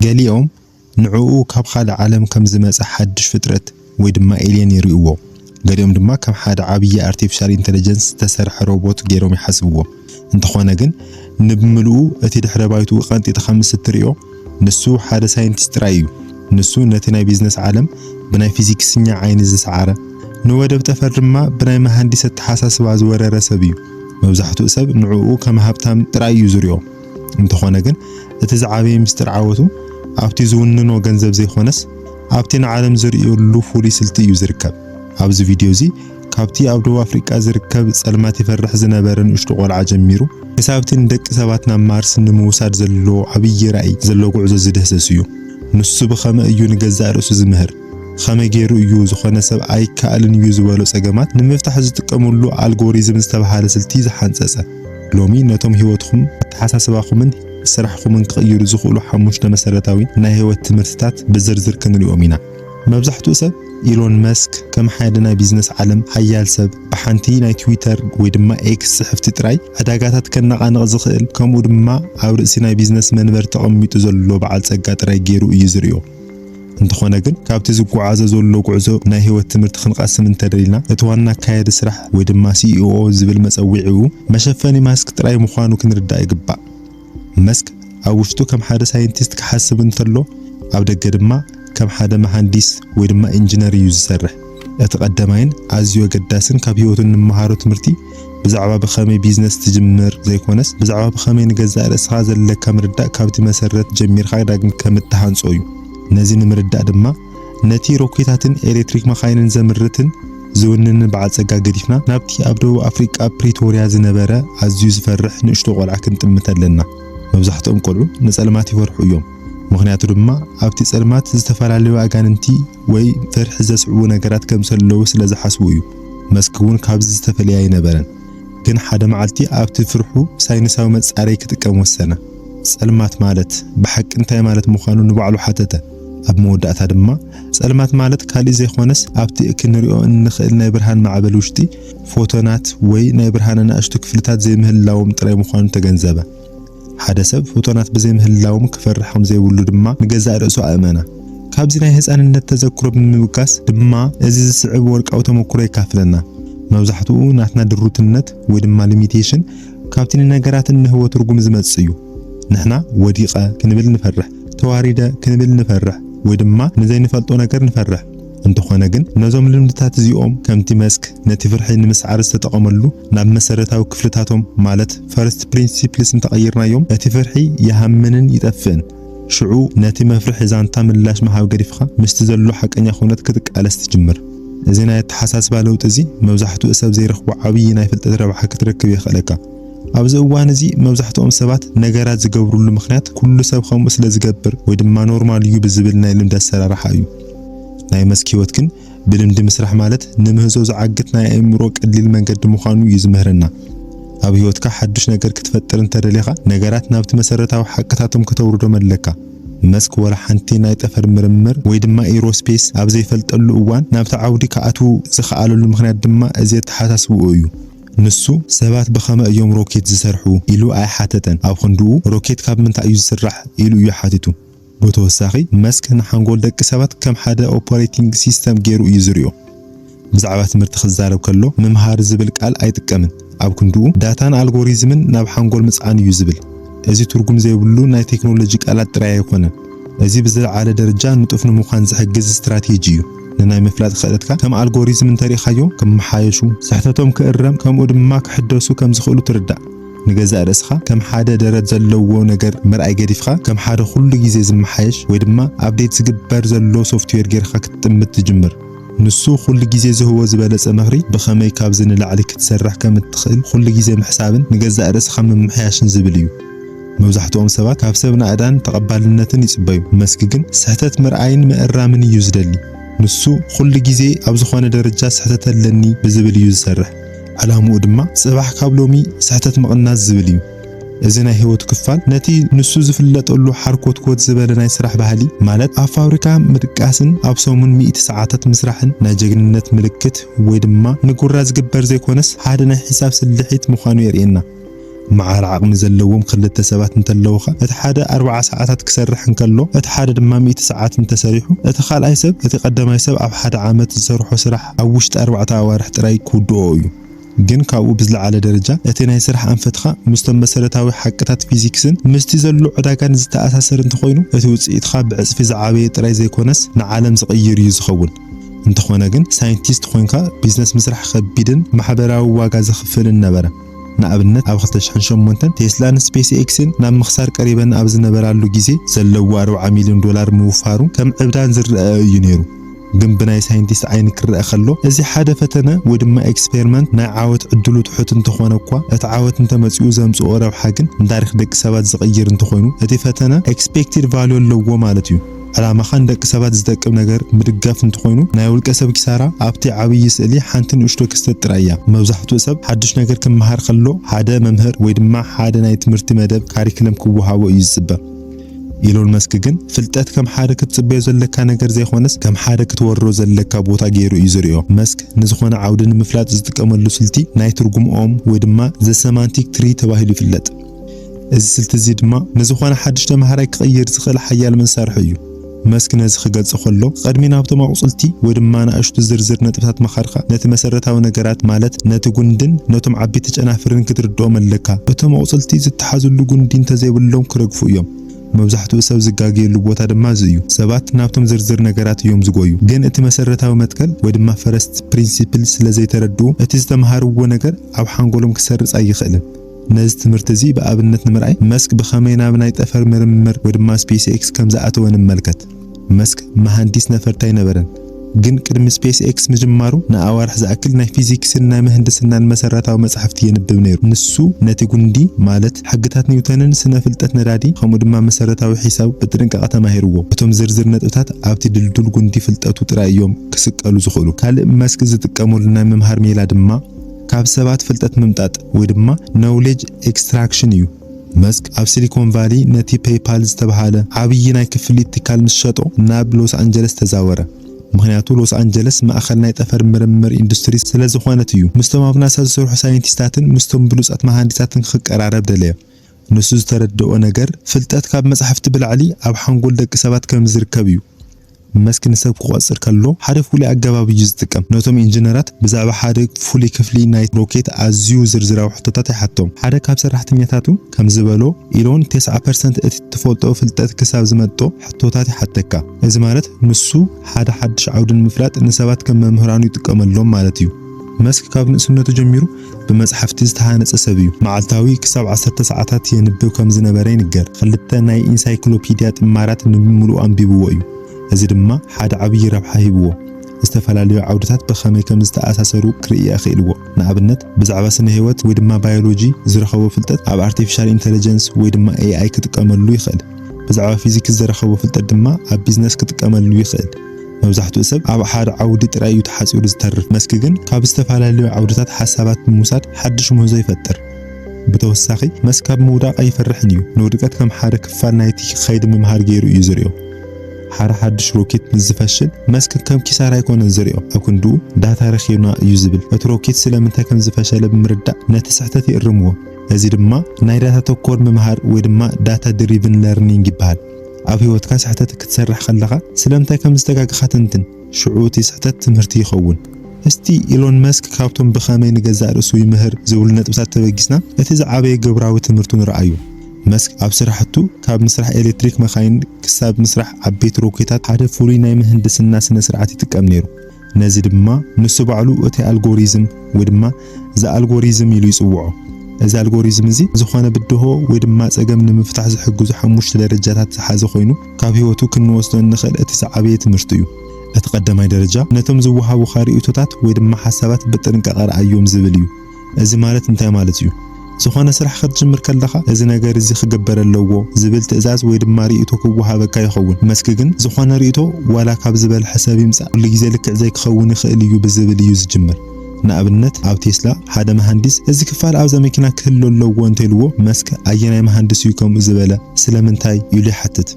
ገሊኦም ንዕኡ ካብ ካልእ ዓለም ከም ዝመጸ ሓድሽ ፍጥረት ወይ ድማ ኤልየን ይርእይዎ ገሊኦም ድማ ከም ሓደ ዓብይ አርቲፊሻል ኢንተለጀንስ ተሰርሐ ሮቦት ገይሮም ይሓስብዎ እንተኾነ ግን ንብምልኡ እቲ ድሕረ ባይቱ ቀንጢ ተኸምስ ትርእዮ ንሱ ሓደ ሳይንቲስት ራእዩ ንሱ ነቲ ናይ ቢዝነስ ዓለም ብናይ ፊዚክስኛ ዓይኒ ዝሰዓረ ንወደብ ጠፈር ድማ ብናይ መሃንዲሰት ተሓሳስባ ዝወረረ ሰብ እዩ መብዛሕትኡ ሰብ ንዕኡ ከም ሃብታም ጥራይ እዩ ዝርእዮ እንተኾነ ግን እቲ ዝዓበየ ምስጢር ዓወቱ ኣብቲ ዝውንኖ ገንዘብ ዘይኾነስ ኣብቲ ንዓለም ዝርእየሉ ፍሉይ ስልቲ እዩ ዝርከብ ኣብዚ ቪድዮ እዚ ካብቲ ኣብ ደቡብ ኣፍሪቃ ዝርከብ ጸልማት ይፈርሕ ዝነበረ ንእሽቶ ቆልዓ ጀሚሩ ክሳብቲ ንደቂ ሰባት ናብ ማርስ ንምውሳድ ዘሎ ዓብይ ራእይ ዘሎ ጉዕዞ ዝድህሰስ እዩ ንሱ ብኸመ እዩ ንገዛእ ርእሱ ዝምህር ከመይ ገይሩ እዩ ዝኾነ ሰብ ኣይከኣልን እዩ ዝበሎ ጸገማት ንምፍታሕ ዝጥቀመሉ ኣልጎሪዝም ዝተባሃለ ስልቲ ዝሓንጸጸ ሎሚ ነቶም ህይወትኩም ተሓሳስባኹምን ስራሕኩምን ክቕይሩ ዝኽእሉ 5 መሰረታዊ ናይ ህይወት ትምህርትታት ብዝርዝር ክንሪኦም ኢና መብዛሕትኡ ሰብ ኢሎን መስክ ከም ሓደ ናይ ቢዝነስ ዓለም ሓያል ሰብ ብሓንቲ ናይ ትዊተር ወይ ድማ ኤክስ ጽሕፍቲ ጥራይ ዕዳጋታት ከነቓንቕ ዝኽእል ከምኡ ድማ ኣብ ርእሲ ናይ ቢዝነስ መንበር ተቐሚጡ ዘሎ በዓል ጸጋ ጥራይ ገይሩ እዩ ዝርእዮ እንተኾነ ግን ካብቲ ዝጓዓዘ ዘሎ ጉዕዞ ናይ ህይወት ትምህርቲ ክንቀስም እንተደሊና እቲ ዋና ካየዲ ስራሕ ወይ ድማ ሲኢኦ ዝብል መጸዊዒኡ መሸፈኒ ማስክ ጥራይ ምዃኑ ክንርዳእ ይግባእ መስክ ኣብ ውሽጡ ከም ሓደ ሳይንቲስት ክሓስብ እንተሎ ኣብ ደገ ድማ ከም ሓደ መሃንዲስ ወይ ድማ ኢንጂነር እዩ ዝሰርሕ እቲ ቀዳማይን ኣዝዩ ገዳስን ካብ ህይወቱ ንመሃሮ ትምህርቲ ብዛዕባ ብኸመይ ቢዝነስ ትጅምር ዘይኮነስ ብዛዕባ ብኸመይ ንገዛእ ርእስኻ ዘለካ ምርዳእ ካብቲ መሰረት ጀሚርካ ዳግም ከምትሃንጾ እዩ ነዚ ንምርዳእ ድማ ነቲ ሮኬታትን ኤሌክትሪክ መካይንን ዘምርትን ዝውንን በዓል ጸጋ ገዲፍና ናብቲ ኣብ ደቡብ ኣፍሪቃ ፕሪቶሪያ ዝነበረ ኣዝዩ ዝፈርሕ ንእሽቶ ቆልዓ ክንጥምት ኣለና መብዛሕትኦም ቆልዑ ንጸልማት ይፈርሑ እዮም ምክንያቱ ድማ ኣብቲ ጸልማት ዝተፈላለዩ ኣጋንንቲ ወይ ፍርሒ ዘስዕቡ ነገራት ከም ዘለዉ ስለ ዝሓስቡ እዩ መስክ እውን ካብዚ ዝተፈልየ አይነበረን ግን ሓደ መዓልቲ ኣብቲ ፍርሑ ሳይንሳዊ መጻረይ ክጥቀም ወሰነ ጸልማት ማለት ብሓቂ እንታይ ማለት ምዃኑ ንባዕሉ ሓተተ ኣብ መወዳእታ ድማ ጸልማት ማለት ካልእ ዘይኾነስ ኣብቲ ክንሪኦ እንኽእል ናይ ብርሃን ማዕበል ውሽጢ ፎቶናት ወይ ናይ ብርሃን ኣናእሽቱ ክፍልታት ዘይምህላዎም ጥራይ ምዃኑ ተገንዘበ ሓደ ሰብ ፎቶናት ብዘይምህላዎም ክፈርሕ ከም ዘይብሉ ድማ ንገዛእ ርእሱ ኣእመና ካብዚ ናይ ህፃንነት ተዘክሮ ብምብጋስ ድማ እዚ ዝስዕብ ወርቃዊ ተመክሮ ይካፍለና መብዛሕትኡ ናትና ድሩትነት ወይ ድማ ሊሚቴሽን ካብቲ ነገራት ንህወ ትርጉም ዝመጽእ እዩ ንሕና ወዲቀ ክንብል ንፈርሕ ተዋሪደ ክንብል ንፈርሕ ወይ ድማ ንዘይንፈልጦ ነገር ንፈርሕ እንተኾነ ግን ነዞም ልምድታት እዚኦም ከምቲ መስክ ነቲ ፍርሒ ንምስዓር ዝተጠቐመሉ ናብ መሰረታዊ ክፍልታቶም ማለት ፈርስት ፕሪንሲፕልስ እንተቀይርናዮም እቲ ፍርሒ ይሃምንን ይጠፍእን ሽዑ ነቲ መፍርሒ ዛንታ ምላሽ መሃብ ገዲፍኻ ምስቲ ዘሎ ሓቀኛ ኩነት ክትቃለስ ትጅምር እዚ ናይ ተሓሳስባ ለውጥ እዚ መብዛሕትኡ ሰብ ዘይረኽቦ ዓብይ ናይ ፍልጠት ረብሓ ክትረክብ ይኽእለካ ኣብዚ እዋን እዚ መብዛሕትኦም ሰባት ነገራት ዝገብሩሉ ምኽንያት ኩሉ ሰብ ከምኡ ስለ ዝገብር ወይ ድማ ኖርማል እዩ ብዝብል ናይ ልምዲ ኣሰራርሓ እዩ ናይ መስክ ህይወት ግን ብልምዲ ምስራሕ ማለት ንምህዞ ዝዓግት ናይ ኣእምሮ ቀሊል መንገዲ ምዃኑ እዩ ዝምህረና ኣብ ህይወትካ ሓድሽ ነገር ክትፈጥር እንተደሊኻ ነገራት ናብቲ መሰረታዊ ሓቅታቶም ከተውርዶም ኣለካ መስክ ወላ ሓንቲ ናይ ጠፈር ምርምር ወይ ድማ ኤሮስፔስ ኣብ ዘይፈልጠሉ እዋን ናብቲ ዓውዲ ከኣቱ ዝኽኣለሉ ምኽንያት ድማ እዚ ተሓሳስብኡ እዩ ንሱ ሰባት በኸመ እዮም ሮኬት ዝሰርሑ ኢሉ ኣይሓተተን ኣብ ክንድኡ ሮኬት ካብ ምንታይ እዩ ዝስራሕ ኢሉ እዩ ሓቲቱ ብተወሳኺ መስክ ንሓንጎል ደቂ ሰባት ከም ሓደ ኦፐሬቲንግ ሲስተም ገይሩ እዩ ዝርእዮ ብዛዕባ ትምህርቲ ክዛረብ ከሎ ምምሃር ዝብል ቃል ኣይጥቀምን ኣብ ክንድኡ ዳታን ኣልጎሪዝምን ናብ ሓንጎል ምጽኣን እዩ ዝብል እዚ ትርጉም ዘይብሉ ናይ ቴክኖሎጂ ቃላት ጥራይ ኣይኮነን እዚ ብዝለዓለ ደረጃ ንጡፍ ንምዃን ዝሕግዝ ስትራቴጂ እዩ ንናይ ምፍላጥ ክእለትካ ከም ኣልጎሪዝም እንተሪኻዮ ከም መሓየሹ ስሕተቶም ክእረም ከምኡ ድማ ክሕደሱ ከም ዝኽእሉ ትርዳእ ንገዛእ ርእስኻ ከም ሓደ ደረት ዘለዎ ነገር ምርኣይ ገዲፍካ ከም ሓደ ኩሉ ግዜ ዝመሓየሽ ወይ ድማ ኣፕዴት ዝግበር ዘሎ ሶፍትዌር ጌርካ ክትጥምት ትጅምር ንሱ ኩሉ ግዜ ዝህቦ ዝበለጸ ምኽሪ ብኸመይ ካብዚ ንላዕሊ ክትሰርሕ ከም እትኽእል ኩሉ ግዜ ምሕሳብን ንገዛእ ርእስኻ ምምሕያሽን ዝብል እዩ መብዛሕትኦም ሰባት ካብ ሰብ ናዕዳን ተቐባልነትን ይጽበዩ መስክ ግን ስሕተት ምርኣይን ምእራምን እዩ ዝደሊ ንሱ ኩሉ ግዜ ኣብ ዝኾነ ደረጃ ስሕተት ኣለኒ ብዝብል እዩ ዝሰርሕ ዓላምኡ ድማ ጽባሕ ካብ ሎሚ ስሕተት ምቕናስ ዝብል እዩ እዚ ናይ ህይወት ክፋል ነቲ ንሱ ዝፍለጠሉ ሓርኮት ዝበለ ናይ ስራሕ ባህሊ ማለት ኣብ ፋብሪካ ምድቃስን ኣብ ሰሙን 100 ሰዓታት ምስራሕን ናይ ጀግንነት ምልክት ወይ ድማ ንጉራ ዝግበር ዘይኮነስ ሓደ ናይ ሒሳብ ስልሒት ምዃኑ የርእየና መዓር ዓቕሚ ዘለዎም ክልተ ሰባት እንተለውኻ እቲ ሓደ 40 ሰዓታት ክሰርሕ እንከሎ እቲ ሓደ ድማ 100 ሰዓት እንተሰሪሑ እቲ ካልኣይ ሰብ እቲ ቀዳማይ ሰብ ኣብ ሓደ ዓመት ዝሰርሖ ስራሕ ኣብ ውሽጢ 4 ኣዋርሕ ጥራይ ክውድኦ እዩ። ግን ካብኡ ብዝለዓለ ደረጃ እቲ ናይ ስራሕ ኣንፈትኻ ምስቶም መሰረታዊ ሓቅታት ፊዚክስን ምስቲ ዘሎ ዕዳጋን ዝተኣሳሰር እንተኾይኑ እቲ ውፅኢትኻ ብዕፅፊ ዝዓበየ ጥራይ ዘይኮነስ ንዓለም ዝቕይር እዩ ዝኸውን። እንተኾነ ግን ሳይንቲስት ኮይንካ ቢዝነስ ምስራሕ ከቢድን ማሕበራዊ ዋጋ ዝኽፍልን ነበረ። ንኣብነት ኣብ 2008 ቴስላን ስፔስ ኤክስን ናብ ምኽሳር ቀሪበን ኣብ ዝነበራሉ ግዜ ዘለዎ $40 ሚልዮን ምውፋሩ ከም ዕብዳን ዝረአ እዩ ነይሩ። ግን ብናይ ሳይንቲስት ዓይኒ ክረአ ከሎ እዚ ሓደ ፈተነ ወይ ድማ ኤክስፔሪመንት ናይ ዓወት ዕድሉ ትሑት እንተኾነ እኳ እቲ ዓወት እንተመፅኡ ዘምፅኦ ረብሓ ግን ንታሪክ ደቂ ሰባት ዝቕይር እንተኾይኑ እቲ ፈተነ ኤክስፔክትድ ቫልዩ ኣለዎ ማለት እዩ። ዓላማኻ ንደቂ ሰባት ዝጠቅም ነገር ምድጋፍ እንተኾይኑ ናይ ውልቀ ሰብ ኪሳራ ኣብቲ ዓብይ ስእሊ ሓንቲ ንእሽቶ ክስተት ጥራይ እያ። መብዛሕትኡ ሰብ ሓድሽ ነገር ክመሃር ከሎ ሓደ መምህር ወይ ድማ ሓደ ናይ ትምህርቲ መደብ ካሪክለም ክወሃቦ እዩ ዝፅበ። ኢሎን መስክ ግን ፍልጠት ከም ሓደ ክትጽበዮ ዘለካ ነገር ዘይኾነስ ከም ሓደ ክትወሮ ዘለካ ቦታ ገይሩ እዩ ዝሪኦ። መስክ ንዝኾነ ዓውዲ ንምፍላጥ ዝጥቀመሉ ስልቲ ናይ ትርጉም ኦም ወይ ድማ ዘ ሰማንቲክ ትሪ ተባሂሉ ይፍለጥ። እዚ ስልቲ እዚ ድማ ንዝኾነ ሓድሽ ተማሃራይ ክቕይር ዝኽእል ሓያል መሳርሒ እዩ። መስክ ነዚ ክገልጽ ከሎ ቀድሚ ናብቶም ኣቁጽልቲ ወይ ድማ ንኣሽቱ ዝርዝር ነጥብታት መኻርካ ነቲ መሰረታዊ ነገራት ማለት ነቲ ጉንድን ነቶም ዓበይቲ ጨናፍርን ክትርድኦም ኣለካ። እቶም ኣቁጽልቲ ዝተሓዙሉ ጉንዲ እንተዘይብሎም ክረግፉ እዮም። መብዛሕትኡ ሰብ ዝጋገየሉ ቦታ ድማ እዚ እዩ። ሰባት ናብቶም ዝርዝር ነገራት እዮም ዝጎዩ። ግን እቲ መሰረታዊ መትከል ወይ ድማ ፈረስት ፕሪንሲፕል ስለዘይተረድኡ እቲ ዝተምሃርዎ ነገር ኣብ ሓንጎሎም ክሰርጽ ኣይኽእልን። ነዚ ትምህርቲ እዚ ብኣብነት ንምርኣይ መስክ ብኸመይ ናብ ናይ ጠፈር ምርምር ወይ ድማ ስፔስ ኤክስ ከም ዝኣተወ ንመልከት። መስክ መሃንዲስ ነፈርቲ ኣይነበረን። ግን ቅድሚ ስፔስ ኤክስ ምጅማሩ ንኣዋርሕ ዝኣክል ናይ ፊዚክስን ናይ ምህንድስናን መሰረታዊ መጽሕፍቲ የንብብ ነይሩ። ንሱ ነቲ ጉንዲ ማለት ሕግታት ኒውተንን ስነ ፍልጠት ነዳዲ ከምኡ ድማ መሰረታዊ ሒሳብ ብጥንቃቐ ተማሂርዎ። እቶም ዝርዝር ነጥብታት ኣብቲ ድልዱል ጉንዲ ፍልጠቱ ጥራይ እዮም ክስቀሉ ዝኽእሉ። ካልእ መስክ ዝጥቀመሉ ናይ ምምሃር ሜላ ድማ ካብ ሰባት ፍልጠት ምምጣጥ ወይ ድማ ኖውሌጅ ኤክስትራክሽን እዩ። መስክ ኣብ ሲሊኮን ቫሊ ነቲ ፔይፓል ዝተባሃለ ዓብይ ናይ ክፍሊት ትካል ምስ ሸጦ ናብ ሎስ አንጀለስ ተዛወረ። ምክንያቱ ሎስ አንጀለስ ማእኸል ናይ ጠፈር ምርምር ኢንዱስትሪ ስለ ዝኾነት እዩ። ምስቶም ኣብ ናሳ ዝሰርሑ ሳይንቲስታትን ምስቶም ብሉጻት መሃንዲሳትን ክቀራረብ ደለየ። ንሱ ዝተረድኦ ነገር ፍልጠት ካብ መጽሕፍቲ ብላዕሊ ኣብ ሓንጎል ደቂ ሰባት ከም ዝርከብ እዩ። መስክ ንሰብ ክቆጽር ከሎ ሓደ ፍሉይ ኣገባብ እዩ ዝጥቀም። ነቶም ኢንጂነራት ብዛዕባ ሓደ ፍሉይ ክፍሊ ናይ ሮኬት ኣዝዩ ዝርዝራዊ ሕቶታት ይሓቶም። ሓደ ካብ ሰራሕተኛታቱ ከም ዝበሎ ኢሎን 9% እቲ ትፈልጦ ፍልጠት ክሳብ ዝመጦ ሕቶታት ይሓተካ። እዚ ማለት ንሱ ሓደ ሓድሽ ዓውድን ምፍላጥ ንሰባት ከም መምህራኑ ይጥቀመሎም ማለት እዩ። መስክ ካብ ንእስነቱ ጀሚሩ ብመጽሕፍቲ ዝተሃነጸ ሰብ እዩ። መዓልታዊ ክሳብ 10 ሰዓታት የንብብ ከም ዝነበረ ይንገር። ክልተ ናይ ኢንሳይክሎፒድያ ጥማራት ንምሉእ አንቢብዎ እዩ። እዚ ድማ ሓደ ዓብይ ረብሓ ሂብዎ። ዝተፈላለዩ ዓውድታት ብኸመይ ከም ዝተኣሳሰሩ ክርኢ ይኽእልዎ። ንኣብነት ብዛዕባ ስነ ህይወት ወይ ድማ ባዮሎጂ ዝረኸቦ ፍልጠት ኣብ አርቲፊሻል ኢንተለጀንስ ወይ ድማ AI ክጥቀመሉ ይኽእል። ብዛዕባ ፊዚክስ ዝረኸቦ ፍልጠት ድማ ኣብ ቢዝነስ ክጥቀመሉ ይኽእል። መብዛሕትኡ ሰብ ኣብ ሓደ ዓውዲ ጥራይ እዩ ተሓፂሩ ዝተርፍ። መስክ ግን ካብ ዝተፈላለዩ ዓውድታት ሓሳባት ብምውሳድ ሓድሽ ምህዞ ይፈጥር። ብተወሳኺ መስክ ካብ ምውዳቕ ኣይፈርሕን እዩ። ንውድቀት ከም ሓደ ክፋል ናይቲ ከይዲ ምምሃር ገይሩ እዩ ዝሪኦ። ሓደ ሓድሽ ሮኬት ዝፈሽል መስክ ከም ኪሳራ ኣይኮነን ዝሪኦ። ኣብ ክንድኡ ዳታ ረኺብና እዩ ዝብል። እቲ ሮኬት ስለምንታይ ከም ዝፈሸለ ብምርዳእ ነቲ ስሕተት ይእርምዎ። እዚ ድማ ናይ ዳታ ተኮር ምምሃር ወይ ድማ ዳታ ድሪቭን ለርኒንግ ይበሃል። ኣብ ህይወትካ ስሕተት ክትሰርሕ ከለኻ ስለምንታይ ከም ዝተጋግኻ ትንትን፣ ሽዑ እቲ ስሕተት ትምህርቲ ይኸውን። እስቲ ኢሎን መስክ ካብቶም ብኸመይ ንገዛእ ርእሱ ይምህር ዝብሉ ነጥብታት ተበጊስና እቲ ዝዓበየ ግብራዊ ትምህርቱ ንረኣዩ። መስክ ኣብ ስራሕቱ ካብ ምስራሕ ኤሌክትሪክ መኻይን ክሳብ ምስራሕ ዓበይቲ ሮኬታት ሓደ ፍሉይ ናይ ምህንድስና ስነ ስርዓት ይጥቀም ነይሩ። ነዚ ድማ ንሱ ባዕሉ እቲ ኣልጎሪዝም ወይ ድማ ዘኣልጎሪዝም ኢሉ ይጽውዖ። እዚ ኣልጎሪዝም እዚ ዝኾነ ብድሆ ወይ ድማ ጸገም ንምፍታሕ ዝሕግዙ 5 ደረጃታት ዝሓዘ ኮይኑ ካብ ህይወቱ ክንወስዶ ንኽእል እቲ ዝዓበየ ትምህርቲ እዩ። እቲ ቀዳማይ ደረጃ ነቶም ዝወሃቡ ኻሪእቶታት ወይ ድማ ሓሳባት ብጥንቃቐ ረኣዮም ዝብል እዩ። እዚ ማለት እንታይ ማለት እዩ? ዝኾነ ስራሕ ክትጅምር ከለኻ እዚ ነገር እዚ ክግበር ኣለዎ ዝብል ትእዛዝ ወይ ድማ ርእይቶ ክወሃበካ ይኸውን። መስክ ግን ዝኾነ ርእይቶ ዋላ ካብ ዝበልሐ ሰብ ይምጻእ ኩሉ ግዜ ልክዕ ዘይክኸውን ይኽእል እዩ ብዝብል እዩ ዝጅምር። ንኣብነት ኣብ ቴስላ ሓደ መሃንዲስ እዚ ክፋል ኣብዛ መኪና ክህሉ ኣለዎ እንተይልዎ መስክ ኣየናይ መሃንዲስ እዩ ከምኡ ዝበለ ስለምንታይ ኢሉ ይሓትት።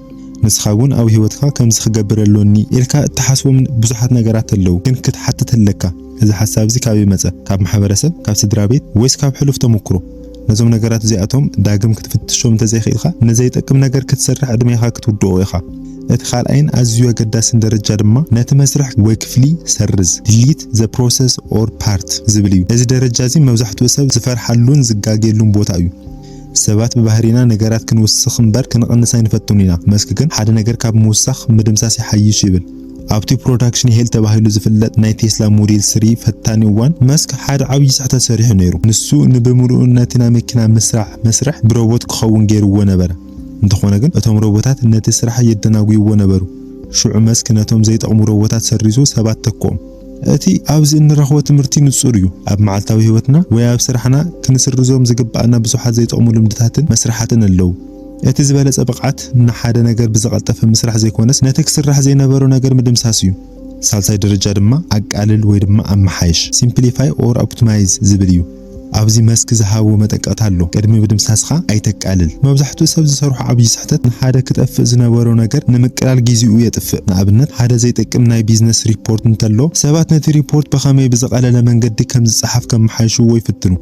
ንስኻ እውን ኣብ ህይወትካ ከምዚ ክገብር ኣለኒ ኢልካ እትሓስቦም ብዙሓት ነገራት ኣለዉ፣ ግን ክትሓትት ኣለካ እዚ ሓሳብ እዚ ካብ ይመጸ ካብ ማሕበረሰብ፣ ካብ ስድራ ቤት ወይስ ካብ ሕሉፍ ተመክሮ? ነዞም ነገራት እዚኣቶም ዳግም ክትፍትሾም እንተዘይኽኢልካ ነዘይ ይጠቅም ነገር ክትሰርሕ ዕድሜኻ ክትውድኦ ኢኻ እቲ ካልኣይን ኣዝዩ ኣገዳስን ደረጃ ድማ ነቲ መስርሕ ወይ ክፍሊ ሰርዝ delete the process or part ዝብል እዩ እዚ ደረጃ እዚ መብዛሕትኡ ሰብ ዝፈርሓሉን ዝጋገየሉን ቦታ እዩ ሰባት በባህሪና ነገራት ክንውስኽ እምበር ክንቀንስ ኣይንፈቱን ኢና መስክ ግን ሓደ ነገር ካብ ምውሳኽ ምድምሳስ ይሓይሽ ይብል ኣብቲ ፕሮዳክሽን ሄል ተባሂሉ ዝፍለጥ ናይ ቴስላ ሞዴል 3 ፈታኒ እዋን መስክ ሓደ ዓብይ ስሕተት ሰሪሑ ነይሩ ንሱ ንብምሉኡ ነቲ ናይ መኪና መስርሕ ብሮቦት ክኸውን ገይርዎ ነበረ እንተኾነ ግን እቶም ሮቦታት ነቲ ስራሕ የደናግይዎ ነበሩ ሽዑ መስክ ነቶም ዘይጠቕሙ ሮቦታት ሰሪዙ ሰባት ተኮም እቲ ኣብዚ እንረኽቦ ትምህርቲ ንጹር እዩ ኣብ መዓልታዊ ህይወትና ወይ ኣብ ስራሕና ክንስርዞም ዝግባአና ብዙሓት ዘይጠቕሙ ልምድታትን መስራሓትን ኣለው እቲ ዝበለጸ ብቕዓት ንሓደ ነገር ብዝቐልጠፈ ምስራሕ ዘይኮነስ ነቲ ክስራሕ ዘይነበሮ ነገር ምድምሳስ እዩ ሳልሳይ ደረጃ ድማ ኣቃልል ወይ ድማ ኣመሓይሽ simplify or optimize ዝብል እዩ ኣብዚ መስክ ዝሃቦ መጠቀቕታ ኣሎ ቅድሚ ብድምሳስኻ ኣይተቃልል መብዛሕትኡ ሰብ ዝሰርሖ ዓብይ ስሕተት ንሓደ ክጠፍእ ዝነበሮ ነገር ንምቅላል ግዚኡ የጥፍእ ንኣብነት ሓደ ዘይጠቅም ናይ ቢዝነስ ሪፖርት እንተሎ ሰባት ነቲ ሪፖርት ብኸመይ ብዝቐለለ መንገዲ ከም ዝጽሓፍ ከመሓይሹ ወይ ፍትኑ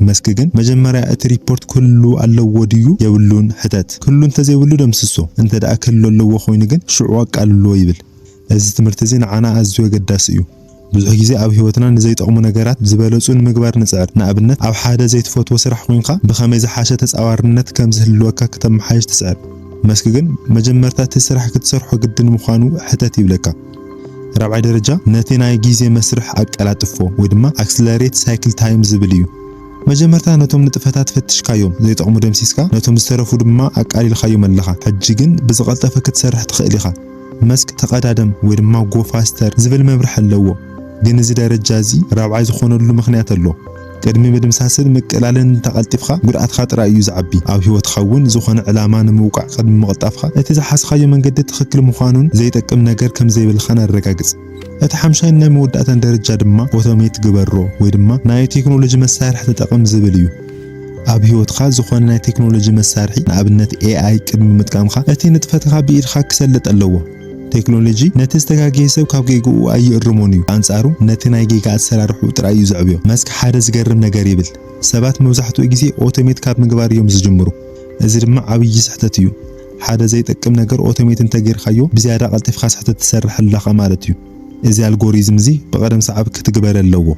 መስክ ግን መጀመርያ እቲ ሪፖርት ኩሉ ኣለዎ ድዩ የብሉን ሕተት ኩሉ እንተዘይብሉ ደምስሶ እንተ ደኣ ክሉ ኣለዎ ኮይኑ ግን ሽዑ ኣቃልሎ ይብል እዚ ትምህርቲ እዚ ንዓና ኣዝዩ ኣገዳሲ እዩ ብዙሕ ግዜ ኣብ ህይወትና ንዘይጠቕሙ ነገራት ዝበለጹን ምግባር ንጽዕር ንኣብነት ኣብ ሓደ ዘይትፈትዎ ስራሕ ኮይንካ ብኸመይ ዝሓሸ ተጻዋርነት ከም ዝህልወካ ከተመሓይሽ ትጽዕር መስክ ግን መጀመርታ እቲ ስራሕ ክትሰርሖ ግድን ምዃኑ ሕተት ይብለካ ራብዓይ ደረጃ ነቲ ናይ ግዜ መስርሕ ኣቀላጥፎ ወይ ድማ accelerate cycle time ዝብል እዩ መጀመርታ ነቶም ንጥፈታት ፈትሽካዮም ዘይጠቕሙ ደምሲስካ ነቶም ዝተረፉ ድማ ኣቃሊልካዮም ኣለኻ ሕጂ ግን ብዝቐልጠፈ ክትሰርሕ ትኽእል ኢኻ መስክ ተቐዳደም ወይ ድማ go faster ዝብል መብርሕ ኣለዎ ግን እዚ ደረጃ እዚ ራብዓይ ዝኾነሉ ምኽንያት ኣሎ ቅድሚ ምድምሳስን ምቅላልን ተቐልጢፍካ ጉድኣትካ ጥራይ እዩ ዝዓቢ ኣብ ህይወትካ እውን ዝኾነ ዕላማ ንምውቃዕ ቅድሚ ምቕጣፍካ እቲ ዝሓስኻዮ መንገዲ ትኽክል ምዃኑን ዘይጠቅም ነገር ከም ዘይብልካ ኣረጋግጽ እቲ ሓምሻይ ናይ መወዳእታን ደረጃ ድማ ኦቶሜት ግበሮ ወይ ድማ ናይ ቴክኖሎጂ መሳርሒ ተጠቅም ዝብል እዩ ኣብ ህይወትካ ዝኾነ ናይ ቴክኖሎጂ መሳርሒ ንኣብነት AI ቅድሚ ምጥቃምካ እቲ ንጥፈትካ ብኢድካ ክሰልጥ ኣለዎ ቴክኖሎጂ ነቲ ዝተጋገየ ሰብ ካብ ጌግኡ ኣይእርሞን እዩ ኣንጻሩ ነቲ ናይ ጌጋ ኣሰራርሑ ጥራይ እዩ ዘዕብዮ መስክ ሓደ ዝገርም ነገር ይብል ሰባት መብዛሕትኡ ግዜ ኦቶሜት ካብ ምግባር እዮም ዝጅምሩ እዚ ድማ ዓብይ ስሕተት እዩ ሓደ ዘይጠቅም ነገር ኦቶሜት እንተገይርካዮ ብዝያዳ ቀልጢፍካ ስሕተት ትሰርሕ ኣለኻ ማለት እዩ እዚ ኣልጎሪዝም እዚ ብቀደም ሰዓብ ክትግበር ኣለዎ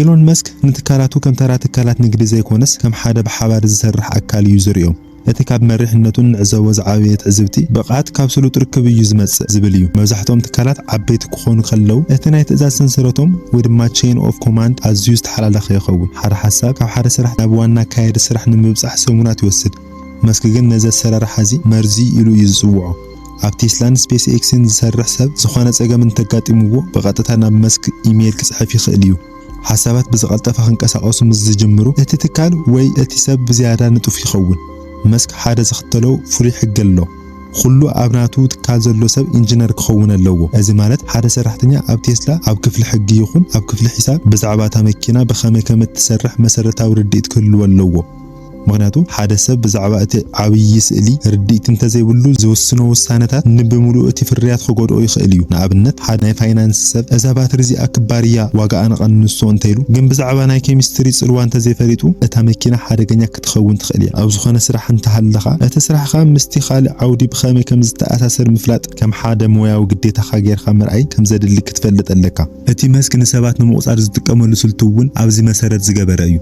ኢሎን መስክ ንትካላቱ ከም ተራ ትካላት ንግዲ ዘይኮነስ ከም ሓደ ብሓባር ዝሰርሕ ኣካል እዩ ዝርኦም እቲ ካብ መሪሕነቱን ንዕዘቦ ዝዓበየ ትዕዝብቲ ብቕዓት ካብ ስሉጥ ርክብ እዩ ዝመጽእ ዝብል እዩ መብዛሕትኦም ትካላት ዓበይቲ ክኾኑ ከለው እቲ ናይ ትእዛዝ ሰንሰለቶም ወይ ድማ ቼን ኦፍ ኮማንድ ኣዝዩ ዝተሓላለኸ ይኸውን ሓደ ሓሳብ ካብ ሓደ ስራሕ ናብ ዋና ካይድ ስራሕ ንምብጻሕ ሰሙናት ይወስድ መስክ ግን ነዚ ኣሰራርሓ እዚ መርዚ ኢሉ እዩ ዝጽውዖ ኣብ ቴስላን ስፔስ ኤክስን ዝሰርሕ ሰብ ዝኾነ ፀገም እንተጋጢምዎ ብቐጥታ ናብ መስክ ኢሜል ክጽሕፍ ይኽእል እዩ ሓሳባት ብዝቐልጠፈ ክንቀሳቐሱ ምስ ዝጅምሩ እቲ ትካል ወይ እቲ ሰብ ብዝያዳ ንጡፍ ይኸውን መስክ ሓደ ዝኽተለው ፍሉይ ሕጊ ኣሎ ኩሉ ኣብ ናቱ ትካል ዘሎ ሰብ ኢንጂነር ክኸውን ኣለዎ እዚ ማለት ሓደ ሰራሕተኛ ኣብ ቴስላ ኣብ ክፍሊ ሕጊ ይኹን ኣብ ክፍሊ ሒሳብ ብዛዕባ እታ መኪና ብኸመይ ከም እትሰርሕ መሰረታዊ ርድኢት ክህልዎ ኣለዎ ምክንያቱ ሓደ ሰብ ብዛዕባ እቲ ዓብይ ስእሊ ርድኢት እንተዘይብሉ ዝወስኖ ውሳነታት ንብምሉእ እቲ ፍርያት ክጎድኦ ይኽእል እዩ ንኣብነት ሓደ ናይ ፋይናንስ ሰብ እዛ ባትሪ እዚኣ ክባርያ ዋጋኣ ንቐንሶ እንተይሉ ግን ብዛዕባ ናይ ኬሚስትሪ ጽልዋ እንተዘይፈሪጡ እታ መኪና ሓደገኛ ክትኸውን ትኽእል እያ ኣብ ዝኾነ ስራሕ እንተሃለኻ እቲ ስራሕኻ ምስቲ ካልእ ዓውዲ ብኸመይ ከም ዝተኣሳሰር ምፍላጥ ከም ሓደ ሞያዊ ግዴታኻ ጌርካ ምርኣይ ከም ዘድሊ ክትፈልጥ ኣለካ እቲ መስክ ንሰባት ንምቁጻር ዝጥቀመሉ ስልቱ እውን ኣብዚ መሰረት ዝገበረ እዩ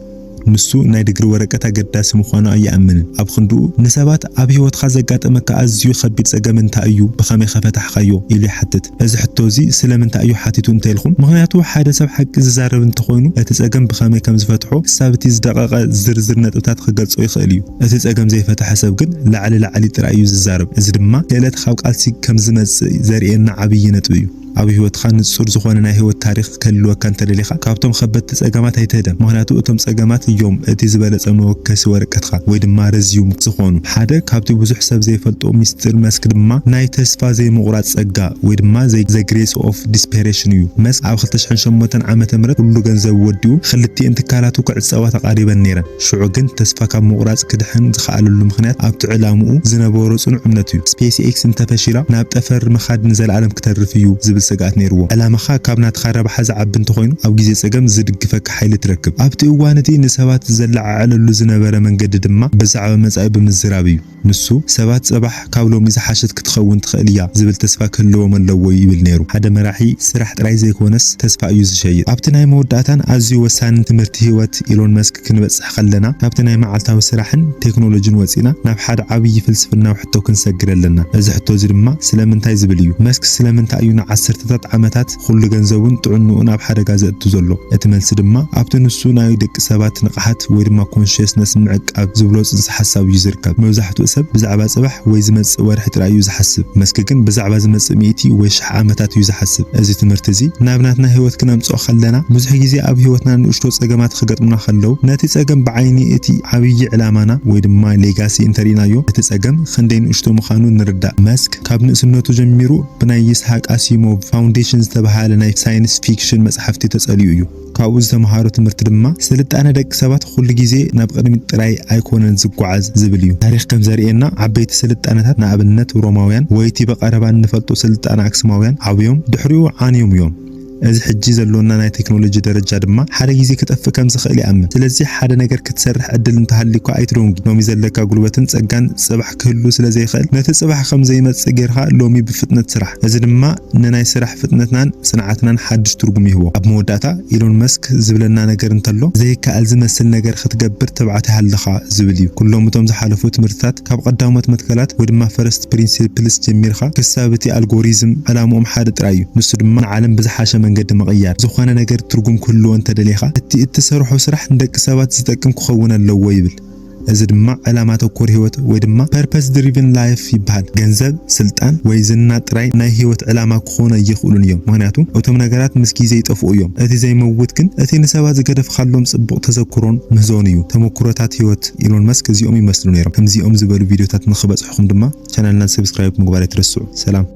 ንሱ ናይ ድግሪ ወረቀት ኣገዳሲ ምዃኑ ኣይኣምንን ኣብ ክንድኡ ንሰባት ኣብ ህይወትካ ዘጋጠመካ ኣዝዩ ከቢድ ፀገም እንታይ እዩ ብኸመይ ከፈታሕካዮ ኢሉ ይሓትት እዚ ሕቶ እዚ ስለምንታይ እዩ ሓቲቱ እንተይልኩም ምክንያቱ ሓደ ሰብ ሓቂ ዝዛረብ እንተኾይኑ እቲ ፀገም ብኸመይ ከም ዝፈትሖ ክሳብ እቲ ዝደቐቐ ዝርዝር ነጥብታት ክገልጾ ይኽእል እዩ እቲ ፀገም ዘይፈትሐ ሰብ ግን ላዕሊ ጥራይ እዩ ዝዛረብ እዚ ድማ ክእለት ካብ ቃልሲ ከም ዝመጽእ ዘርእየና ዓብይ ነጥብ እዩ ኣብ ህይወትካ ንጹር ዝኾነ ናይ ህይወት ታሪኽ ከልወካ እንተደሊኻ ካብቶም ከበድቲ ፀገማት ኣይትህደም ምክንያቱ እቶም ፀገማት እዮም እቲ ዝበለጸ መወከሲ ወረቀትካ ወይ ድማ ረዝዩም ዝኾኑ ሓደ ካብቲ ብዙሕ ሰብ ዘይፈልጦ ሚስጥር መስክ ድማ ናይ ተስፋ ዘይምቑራጽ ጸጋ ወይ ድማ the grace of desperation እዩ መስክ ኣብ 2008 ዓመተ ምህረት ኩሉ ገንዘብ ወዲኡ ክልቲአን ትካላቱ ክዕፀዋ ተቃሪበን ነይረን ሽዑ ግን ተስፋ ካብ ምቑራጽ ክድሕን ዝኸኣለሉ ምክንያት ኣብቲ ዕላምኡ ዝነበሮ ጽኑዕ እምነት እዩ SpaceX እንተፈሺላ ናብ ጠፈር መኻድ ንዘለዓለም ክተርፍ እዩ ዝብል ስጋት ነይርዎ ዕላማኻ ካብ ናትኻ ረብሓ ዝዓቢ እንተኾይኑ ኣብ ግዜ ፀገም ዝድግፈካ ሓይሊ ትረክብ ኣብቲ እዋን እቲ ንሰባት ዘለዓዓለሉ ዝነበረ መንገዲ ድማ ብዛዕባ መጻኢ ብምዝራብ እዩ ንሱ ሰባት ጽባሕ ካብ ሎሚ ዝሓሸት ክትኸውን ትኽእል እያ ዝብል ተስፋ ክህልዎም ኣለዎ ይብል ነይሩ ሓደ መራሒ ስራሕ ጥራይ ዘይኮነስ ተስፋ እዩ ዝሸይጥ ኣብቲ ናይ መወዳእታን ኣዝዩ ወሳኒ ትምህርቲ ህይወት ኢሎን መስክ ክንበጽሕ ከለና ካብቲ ናይ መዓልታዊ ስራሕን ቴክኖሎጂን ወፂና ናብ ሓደ ዓብይ ፍልስፍናዊ ሕቶ ክንሰግር ኣለና እዚ ሕቶ እዚ ድማ ስለምንታይ ዝብል እዩ መስክ ስለምንታይ እዩ ንዓሰርተታት ዓመታት ኩሉ ገንዘቡን ጥዕንኡን ኣብ ሓደጋ ዘእቱ ዘሎ እቲ መልሲ ድማ ኣብቲ ንሱ ናይ ደቂ ሰባት ንቕሓት ወይ ድማ ኮንሽስነስ ምዕቃብ ዝብሎ ጽንሰ ሓሳብ እዩ ዝርከብ መብዛሕትኡ ሰብ ብዛዕባ ጽባሕ ወይ ዝመጽእ ወርሒ ጥራይ እዩ ዝሓስብ መስክ ግን ብዛዕባ ዝመጽእ 100 ወይ 1000 ዓመታት እዩ ዝሓስብ እዚ ትምህርቲ እዚ ናብ ናትና ህይወት ክነምጽኦ ከለና ብዙሕ ግዜ ኣብ ህይወትና ንእሽቶ ጸገማት ክገጥሙና ከለው ነቲ ጸገም ብዓይኒ እቲ ዓብይ ዕላማና ወይ ድማ ሌጋሲ እንተሪናዮ እቲ ጸገም ክንደይ ንእሽቶ ምዃኑ ንርዳእ መስክ ካብ ንእስነቱ ጀሚሩ ብናይ ይስሐቅ አሲሞቭ ፋውንዴሽን ዝተባሃለ ናይ ሳይንስ ፊክሽን መጽሓፍቲ ተጸልዩ እዩ ካብኡ ዝተምሃሮ ትምህርቲ ድማ ስልጣነ ደቂ ሰባት ኩሉ ግዜ ናብ ቅድሚት ጥራይ ኣይኮነን ዝጓዓዝ ዝብል እዩ ታሪኽ ከም ዘርኤና ዓበይቲ ስልጣነታት ንኣብነት ሮማውያን ወይቲ በቀረባ እንፈልጦ ስልጣነ አክሱማውያን ዓብዮም ድሕሪኡ ዓንዮም እዮም እዚ ሕጂ ዘሎና ናይ ቴክኖሎጂ ደረጃ ድማ ሓደ ግዜ ክጠፍእ ከም ዝኽእል ይኣምን ስለዚ ሓደ ነገር ክትሰርሕ ዕድል እንተሃሊኳ ኣይትደንጊ ሎሚ ዘለካ ጉልበትን ጸጋን ጽባሕ ክህሉ ስለዘይኽእል ነቲ ጽባሕ ከም ዘይመጽእ ጌርካ ሎሚ ብፍጥነት ስራሕ እዚ ድማ ንናይ ስራሕ ፍጥነትናን ጽንዓትናን ሓድሽ ትርጉም ይህቦ ኣብ መወዳእታ ኢሎን መስክ ዝብለና ነገር እንተሎ ዘይከኣል ዝመስል ነገር ክትገብር ተባዕት ሃለኻ ዝብል እዩ ኩሎም እቶም ዝሓለፉ ትምህርትታት ካብ ቀዳሞት መትከላት ወይ ድማ ፈርስት ፕሪንሲፕልስ ጀሚርካ ክሳብ እቲ ኣልጎሪዝም ዕላምኦም ሓደ ጥራይ እዩ ንሱ ድማ ንዓለም ብዝሓሸ መንገዲ መቕያር ዝኾነ ነገር ትርጉም ክህልዎ እንተደሊኻ እቲ እትሰርሖ ስራሕ ንደቂ ሰባት ዝጠቅም ክኸውን ኣለዎ ይብል እዚ ድማ ዕላማ ተኮር ህይወት ወይ ድማ ፐርፐስ ድሪቭን ላይፍ ይበሃል ገንዘብ ስልጣን ወይ ዝና ጥራይ ናይ ህይወት ዕላማ ክኾኑ ይኽእሉን እዮም ምክንያቱ እቶም ነገራት ምስ ግዜ ይጠፍኡ እዮም እቲ ዘይመውት ግን እቲ ንሰባት ዝገደፍካሎም ጽቡቕ ተዘክሮን ምህዞን እዩ ተመክሮታት ህይወት ኢሎን መስክ እዚኦም ይመስሉ ነይሮም ከምዚኦም ዝበሉ ቪድዮታት ንኽበጽሕኩም ድማ ቻናልና ሰብስክራይብ ምግባር ኣይትረስዑ ሰላም